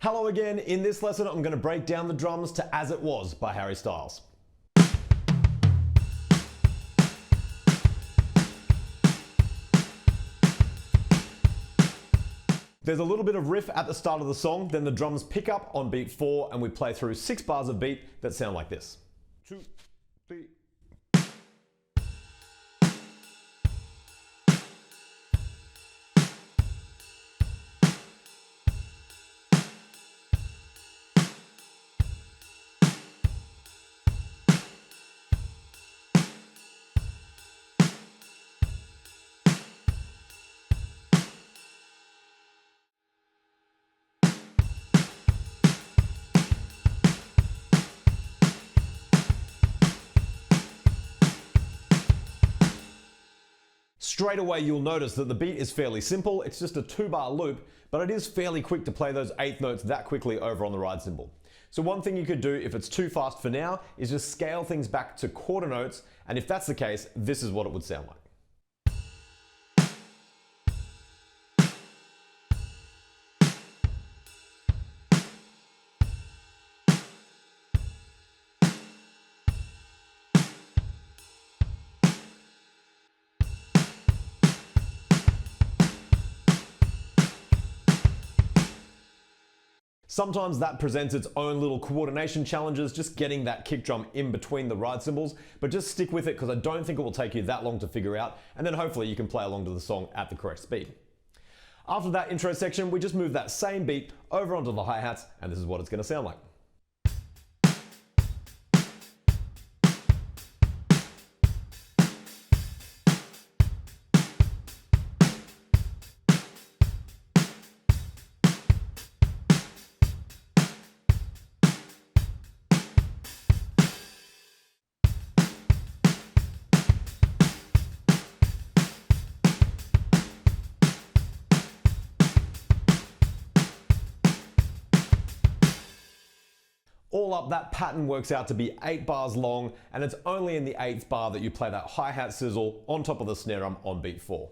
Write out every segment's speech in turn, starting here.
Hello again. In this lesson, I'm going to break down the drums to As It Was by Harry Styles. There's a little bit of riff at the start of the song, then the drums pick up on beat 4 and we play through 6 bars of beat that sound like this. 2, 3. Straight away you'll notice that the beat is fairly simple, it's just a 2-bar loop, but it is fairly quick to play those 8th notes that quickly over on the ride cymbal. So one thing you could do if it's too fast for now is just scale things back to quarter notes, and if that's the case, this is what it would sound like. Sometimes that presents its own little coordination challenges, just getting that kick drum in between the ride cymbals, but just stick with it because I don't think it will take you that long to figure out, and then hopefully you can play along to the song at the correct speed. After that intro section, we just move that same beat over onto the hi-hats, and this is what it's going to sound like. All up, that pattern works out to be 8 bars long, and it's only in the 8th bar that you play that hi-hat sizzle on top of the snare drum on beat 4.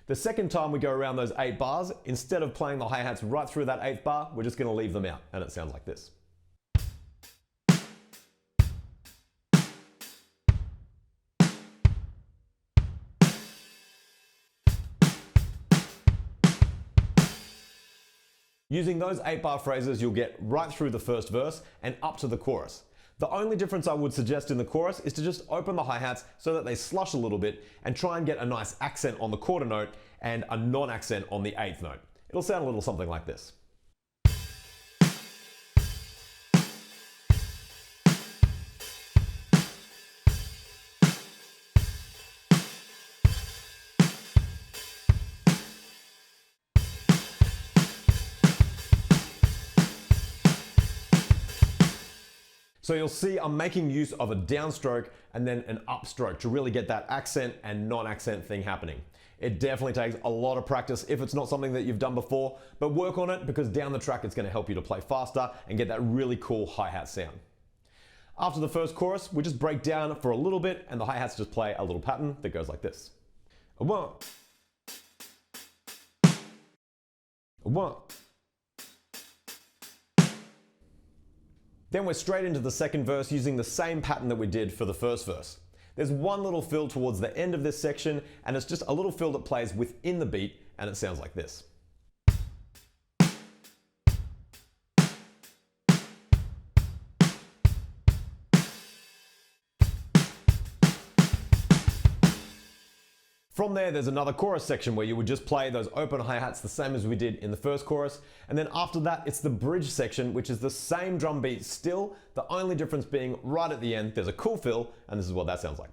The second time we go around those 8 bars, instead of playing the hi-hats right through that 8th bar, we're just going to leave them out, and it sounds like this. Using those 8-bar phrases, you'll get right through the first verse and up to the chorus. The only difference I would suggest in the chorus is to just open the hi-hats so that they slush a little bit and try and get a nice accent on the quarter note and a non-accent on the 8th note. It'll sound a little something like this. So you'll see I'm making use of a downstroke and then an upstroke to really get that accent and non-accent thing happening. It definitely takes a lot of practice if it's not something that you've done before, but work on it because down the track it's going to help you to play faster and get that really cool hi-hat sound. After the first chorus, we just break down for a little bit and the hi-hats just play a little pattern that goes like this. A 1, a 1. Then we're straight into the second verse using the same pattern that we did for the first verse. There's one little fill towards the end of this section, and it's just a little fill that plays within the beat, and it sounds like this. From there's another chorus section where you would just play those open hi-hats the same as we did in the first chorus, and then after that it's the bridge section, which is the same drum beat still, the only difference being right at the end there's a cool fill, and this is what that sounds like.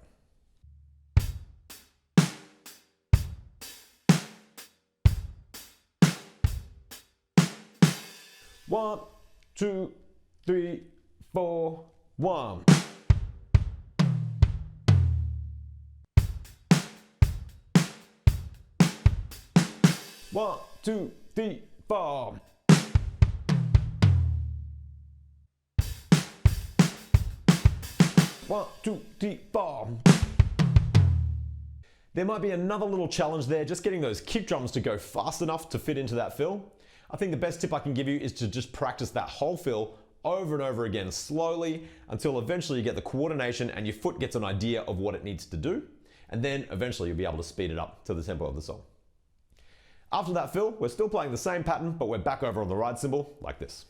One, 2, 3, 4, 1. 1, 2, 3, 4. One, two, three, four. There might be another little challenge there, just getting those kick drums to go fast enough to fit into that fill. I think the best tip I can give you is to just practice that whole fill over and over again slowly until eventually you get the coordination and your foot gets an idea of what it needs to do. And then eventually you'll be able to speed it up to the tempo of the song. After that fill, we're still playing the same pattern, but we're back over on the ride cymbal like this.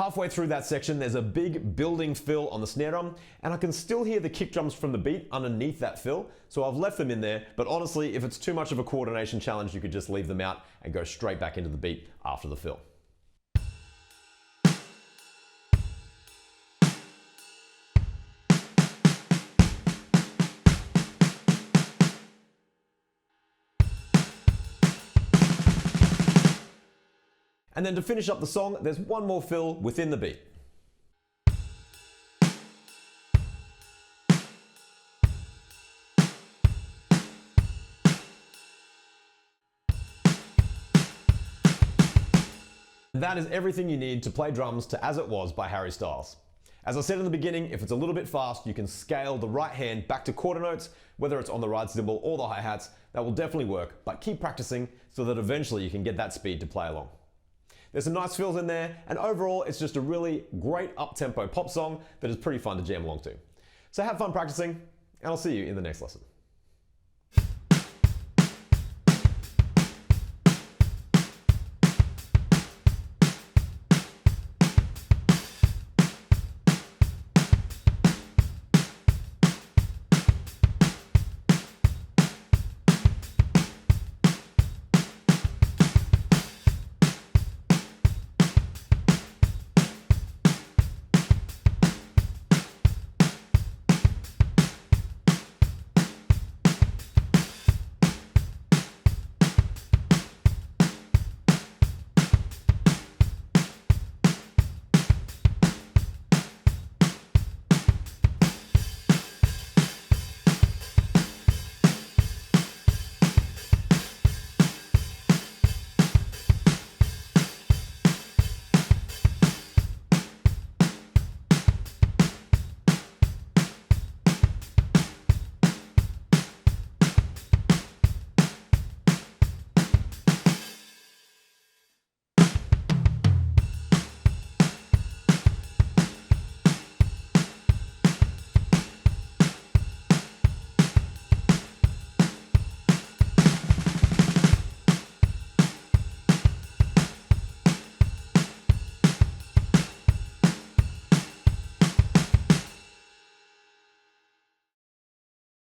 Halfway through that section, there's a big building fill on the snare drum, and I can still hear the kick drums from the beat underneath that fill, so I've left them in there, but honestly, if it's too much of a coordination challenge, you could just leave them out and go straight back into the beat after the fill. And then to finish up the song, there's one more fill within the beat. And that is everything you need to play drums to As It Was by Harry Styles. As I said in the beginning, if it's a little bit fast, you can scale the right hand back to quarter notes, whether it's on the ride cymbal or the hi-hats. That will definitely work, but keep practicing so that eventually you can get that speed to play along. There's some nice fills in there, and overall it's just a really great up-tempo pop song that is pretty fun to jam along to. So have fun practicing, and I'll see you in the next lesson.